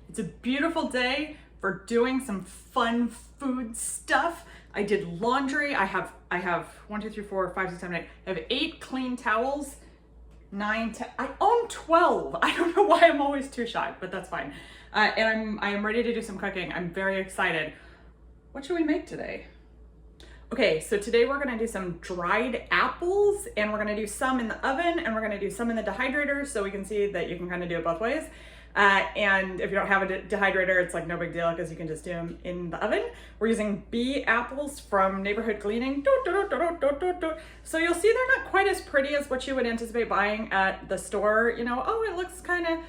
It's a beautiful day for doing some fun food stuff. I did laundry. I have 1, 2, 3, 4, 5, 6, 7, 8. I have 8 clean towels. 9, 10. I own 12. I don't know why I'm always too shy, but that's fine. And I am ready to do some cooking. I'm very excited. What should we make today? Okay, so today we're gonna do some dried apples, and we're gonna do some in the oven, and we're gonna do some in the dehydrator, so we can see that you can kind of do it both ways. And if you don't have a dehydrator, it's like no big deal because you can just do them in the oven. We're using B apples from Neighborhood Gleaning. So you'll see they're not quite as pretty as what you would anticipate buying at the store. You know, oh, it looks kind of,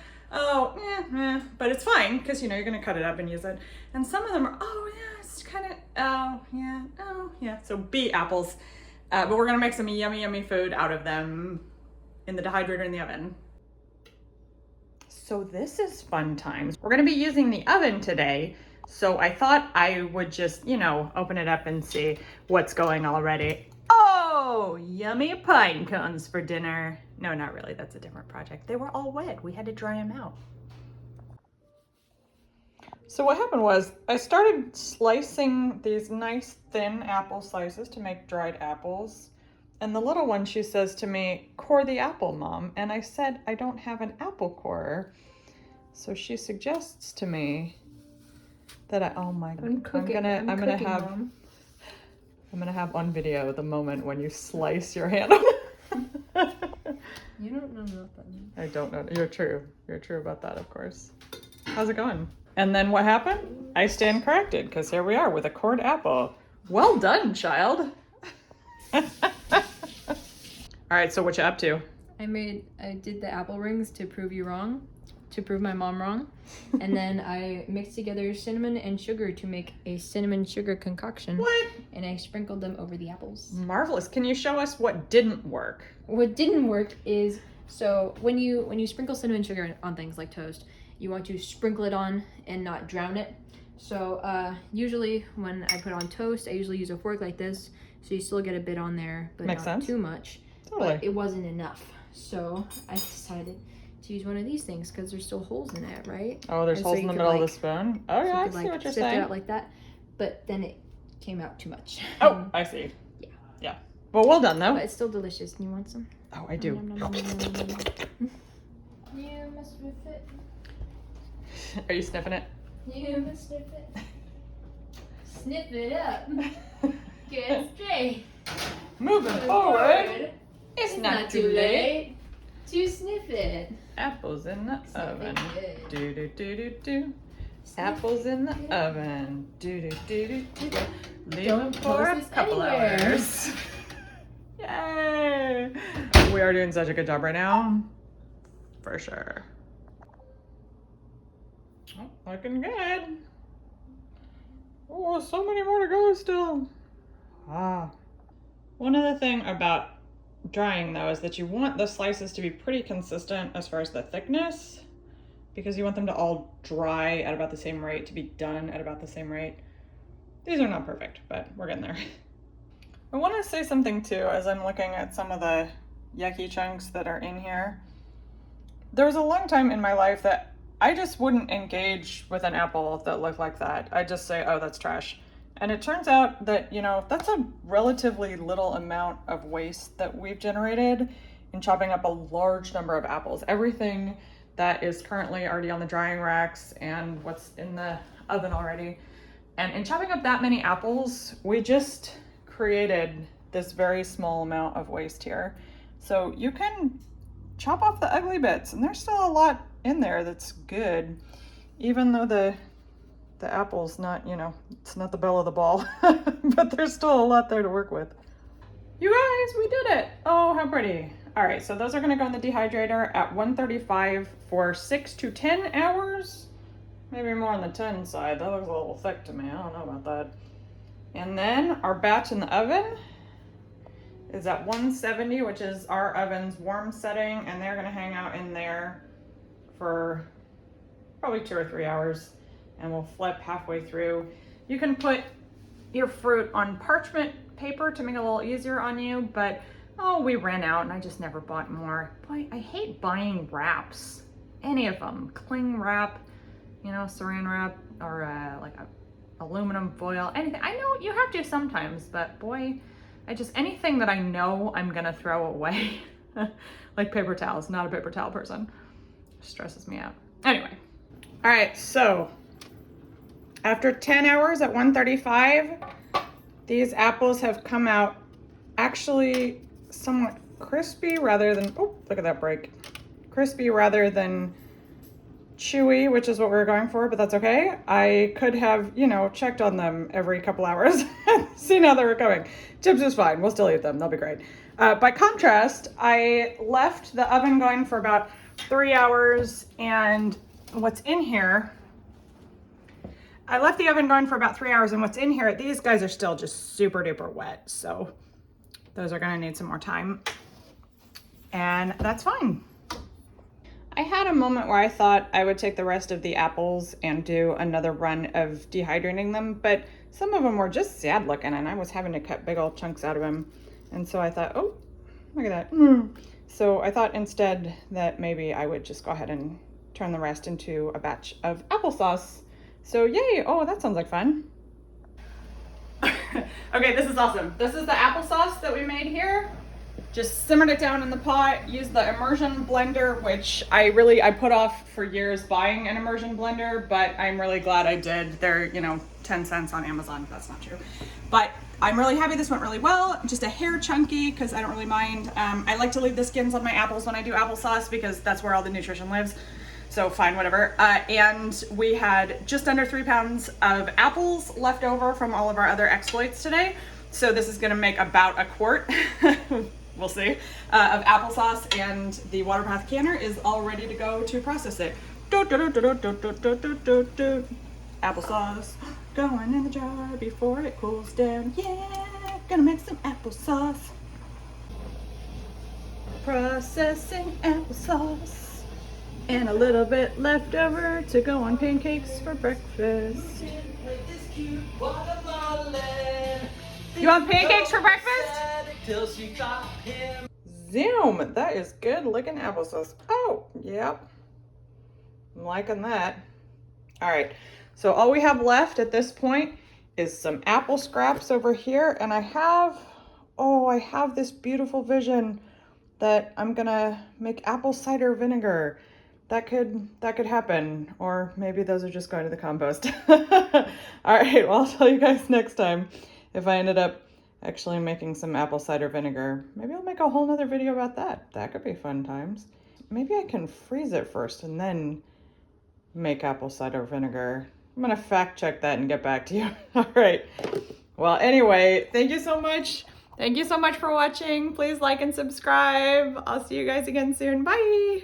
but it's fine because, you know, you're going to cut it up and use it. And some of them are, oh, yeah, it's kind of, oh, yeah. So B apples. But we're going to make some yummy, yummy food out of them in the dehydrator in the oven. So this is fun times. We're gonna be using the oven today. So I thought I would just, you know, open it up and see what's going already. Oh, yummy pine cones for dinner. No, not really, that's a different project. They were all wet, we had to dry them out. So what happened was I started slicing these nice thin apple slices to make dried apples. And the little one, she says to me, core the apple, Mom. And I said, I don't have an apple corer. So she suggests to me that I'm gonna have on video the moment when you slice your hand. You don't know what that means. I don't know. You're true about that, of course. How's it going? And then what happened? I stand corrected, because here we are with a cored apple. Well done, child. All right, so what you up to? I did the apple rings to prove you wrong, to prove my mom wrong. And then I mixed together cinnamon and sugar to make a cinnamon sugar concoction. What? And I sprinkled them over the apples. Marvelous. Can you show us what didn't work? What didn't work is, so when you sprinkle cinnamon sugar on things like toast, you want to sprinkle it on and not drown it. So usually when I put on toast, I usually use a fork like this, so you still get a bit on there, but Makes not sense. too much. Totally. But it wasn't enough, so I decided to use one of these things because there's still holes in it, right? Oh, there's holes in the middle of the spoon? Oh, yeah, I see what you're saying. It out like that, but then it came out too much. Oh, I see. Yeah. Yeah. Well, well done, though. But it's still delicious. You want some? Oh, I do. You must sniff it. Are you sniffing it? You must sniff it. Sniff it up. Get straight. Moving forward. It's not too late to sniff it. Apples in the oven. Good. Do. Apples in the oven. Do. Leave Don't them for a post this couple anywhere. hours. Yay! We are doing such a good job right now. For sure. Oh, looking good. Oh, so many more to go still. One other thing about drying though is that you want the slices to be pretty consistent as far as the thickness, because you want them to all dry at about the same rate, to be done at about the same rate. These are not perfect, but we're getting there. I want to say something too as I'm looking at some of the yucky chunks that are in here. There was a long time in my life that I just wouldn't engage with an apple that looked like that. I'd just say, oh, that's trash. And it turns out that, you know, that's a relatively little amount of waste that we've generated in chopping up a large number of apples. Everything that is currently already on the drying racks and what's in the oven already. And in chopping up that many apples, we just created this very small amount of waste here. So you can chop off the ugly bits, and there's still a lot in there that's good, even though the apple's not, you know, it's not the belle of the ball, but there's still a lot there to work with. You guys, we did it. Oh, how pretty. All right, so those are gonna go in the dehydrator at 135 for 6 to 10 hours. Maybe more on the 10 side. That looks a little thick to me. I don't know about that. And then our batch in the oven is at 170, which is our oven's warm setting, and they're gonna hang out in there for probably 2 or 3 hours, and we'll flip halfway through. You can put your fruit on parchment paper to make it a little easier on you, but oh, we ran out and I just never bought more. Boy, I hate buying wraps, any of them. Cling wrap, you know, saran wrap or like a aluminum foil, anything. I know you have to sometimes, but boy, anything that I know I'm gonna throw away, like paper towels, not a paper towel person, stresses me out. Anyway, all right, so after 10 hours at 135, these apples have come out actually somewhat crispy rather than, oh, look at that break. Crispy rather than chewy, which is what we were going for, but that's okay. I could have, you know, checked on them every couple hours, seen how they were going. Chips is fine. We'll still eat them. They'll be great. By contrast, I left the oven going for about 3 hours, and what's in here, I left the oven going for about 3 hours, and what's in here, these guys are still just super duper wet, so those are gonna need some more time, and that's fine. I had a moment where I thought I would take the rest of the apples and do another run of dehydrating them, but some of them were just sad looking and I was having to cut big old chunks out of them. And so I thought, oh, look at that. So I thought instead that maybe I would just go ahead and turn the rest into a batch of applesauce. So yay, oh, that sounds like fun. Okay, this is awesome. This is the applesauce that we made here. Just simmered it down in the pot, used the immersion blender, which I put off for years buying an immersion blender, but I'm really glad I did. They're, you know, 10 cents on Amazon. That's not true. But I'm really happy this went really well. Just a hair chunky, because I don't really mind. I like to leave the skins on my apples when I do applesauce because that's where all the nutrition lives. So fine, whatever. And we had just under 3 pounds of apples left over from all of our other exploits today. So this is gonna make about a quart. We'll see, of applesauce, and the water bath canner is all ready to go to process it. Applesauce going in the jar before it cools down. Yeah, gonna make some applesauce. Processing applesauce. And a little bit left over to go on pancakes for breakfast. You want pancakes for breakfast? Zoom! That is good looking applesauce. Oh, yep. I'm liking that. All right, so all we have left at this point is some apple scraps over here, and I have this beautiful vision that I'm gonna make apple cider vinegar. That could happen, or maybe those are just going to the compost. All right, well, I'll tell you guys next time if I ended up actually making some apple cider vinegar. Maybe I'll make a whole nother video about that. That could be fun times. Maybe I can freeze it first and then make apple cider vinegar. I'm gonna fact check that and get back to you. All right. Well, anyway, thank you so much. Thank you so much for watching. Please like and subscribe. I'll see you guys again soon. Bye.